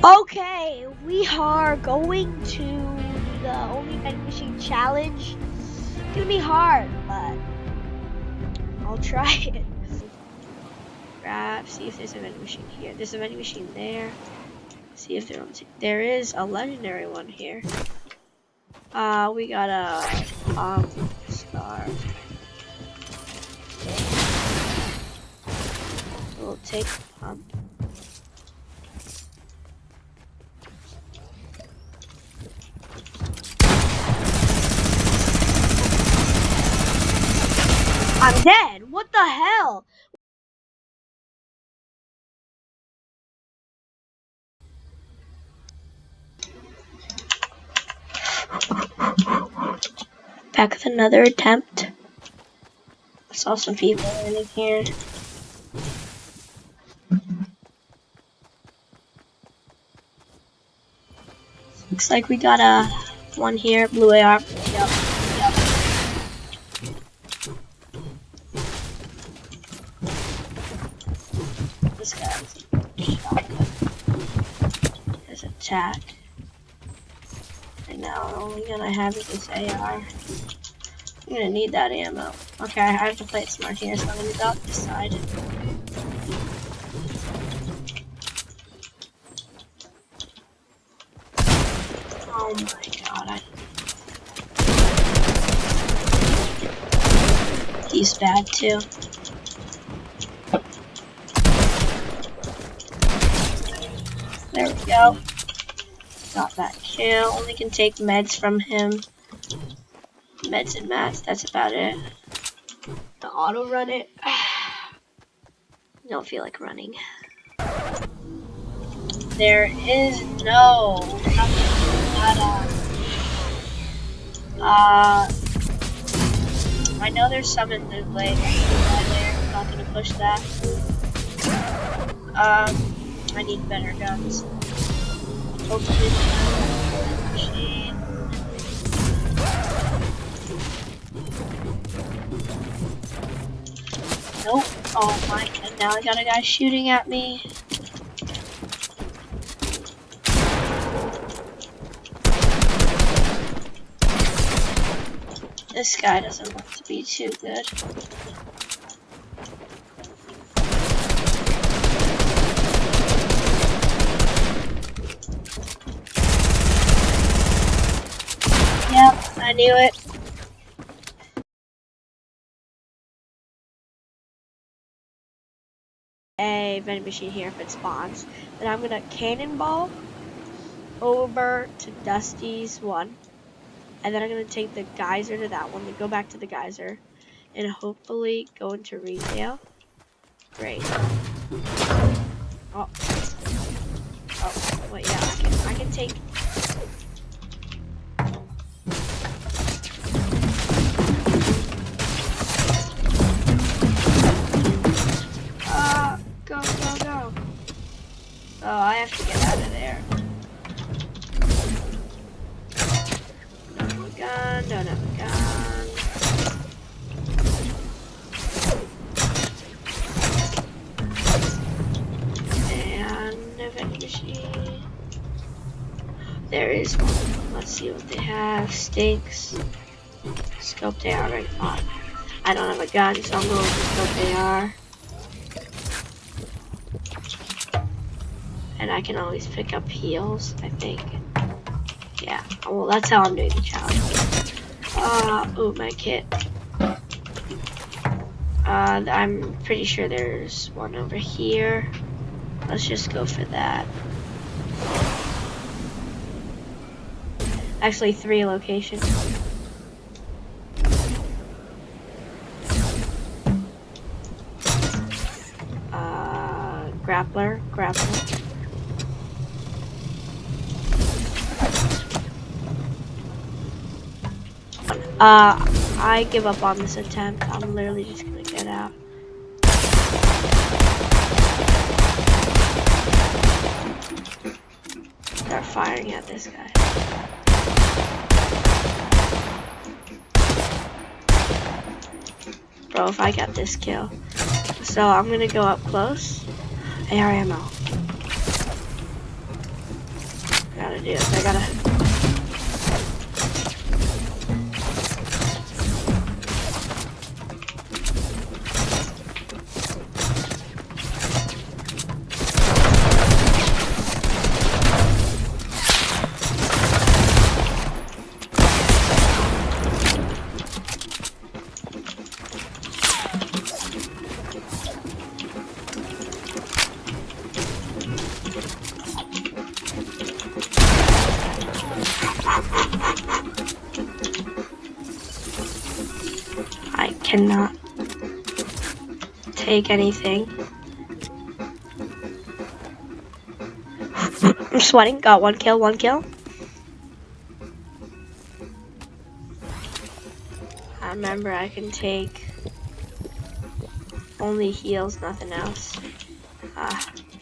Okay, we are going to the only vending machine challenge. It's gonna be hard, but I'll try it. Grab, see if there's a vending machine here. There's a vending machine there. See if there is a legendary one here. We got a scarf. We'll take the pump. I'm dead. What the hell? Back with another attempt. I saw some people in here. Looks like we got a one here, blue AR. Yep. This guy's shotgun. His attack. And now the only gun I have is this AR. I'm gonna need that ammo. Okay, I have to play it smart here, so I'm gonna go up this side. Oh my god, he's bad too. There we go. Got that kill. Only can take meds from him. Meds and mats, that's about it. The auto run it. Don't feel like running. There is no I know there's some in the way there. I'm not gonna push that. I need better guns. Hopefully the machine. Nope. Oh my god, now I got a guy shooting at me. This guy doesn't look to be too good. Yep, I knew it. A vending machine here if it spawns. Then I'm gonna cannonball over to Dusty's one. And then I'm gonna take the geyser to that one, then go back to the geyser, and hopefully go into retail. Great. Oh, wait, yeah, I can take. Go. Oh, I have to get out of there. Don't have a gun, don't have a gun. And a vending machine. There is one. Let's see what they have. Stinks. Scope they are right on. I don't have a gun, so I'm going to scope they are. And I can always pick up heals, I think. Yeah, well, that's how I'm doing the challenge. Oh, my kit. I'm pretty sure there's one over here. Let's just go for that. Actually, 3 locations. Grappler. I give up on this attempt. I'm literally just gonna get out. Start firing at this guy. Bro, if I got this kill. So I'm gonna go up close. AR ammo. do is I gotta... I cannot take anything. I'm sweating. Got one kill, one kill. I remember I can take only heals, nothing else.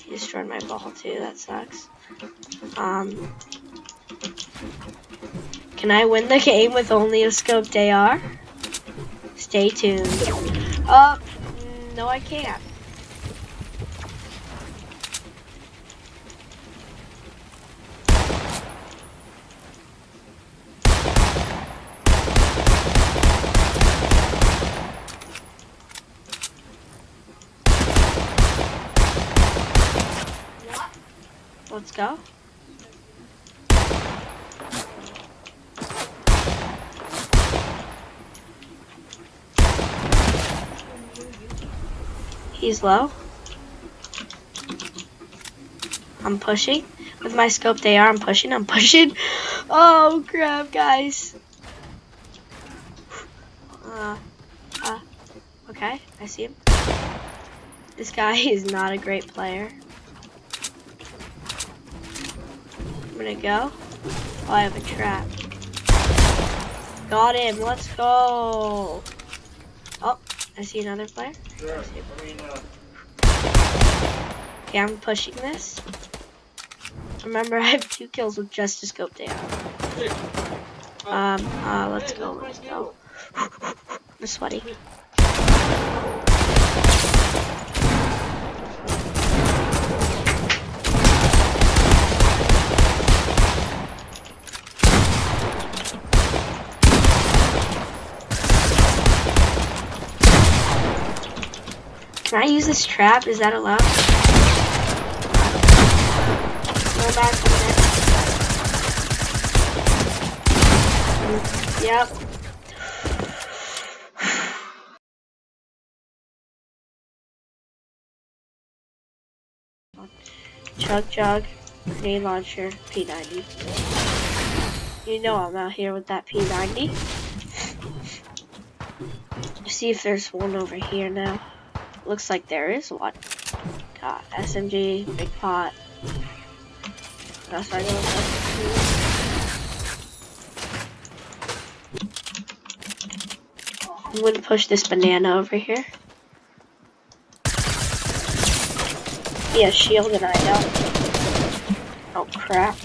He destroyed my ball too, that sucks. Can I win the game with only a scoped AR? Stay tuned. No I can't. Let's go. He's low. I'm pushing. With my scoped AR, I'm pushing. Oh crap, guys. Okay, I see him. This guy is not a great player. I'm gonna go. Oh, I have a trap. Got him, let's go. Oh, I see another player. Sure. Okay, I'm pushing this. Remember, I have 2 kills with just a scoped AR. Let's go. I'm sweaty. Can I use this trap? Is that allowed? Go back from there. Yep. Chug, grenade launcher, P90. You know I'm out here with that P90. See if there's one over here now. Looks like there is one. Got SMG, big pot. That's why I go with I'm gonna push this banana over here. He has shield and I don't. Oh crap.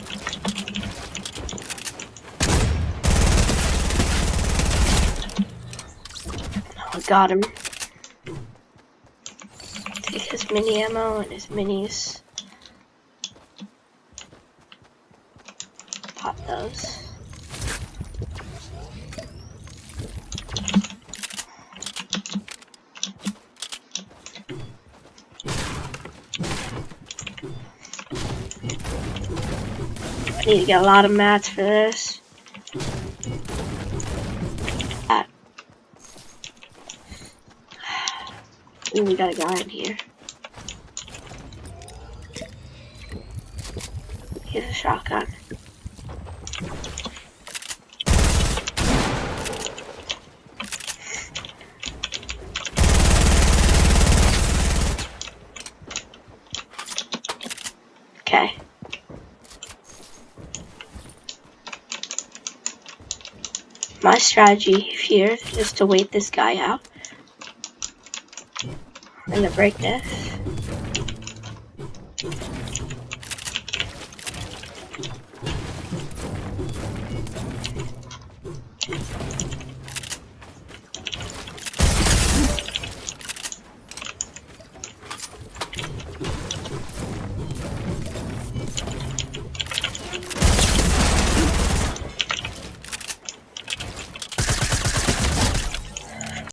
Oh, got him. Take his mini ammo and his minis. Pop those. I need to get a lot of mats for this. Ooh, we got a guy in here. He has a shotgun. Okay. My strategy here is to wait this guy out. I'm gonna break this.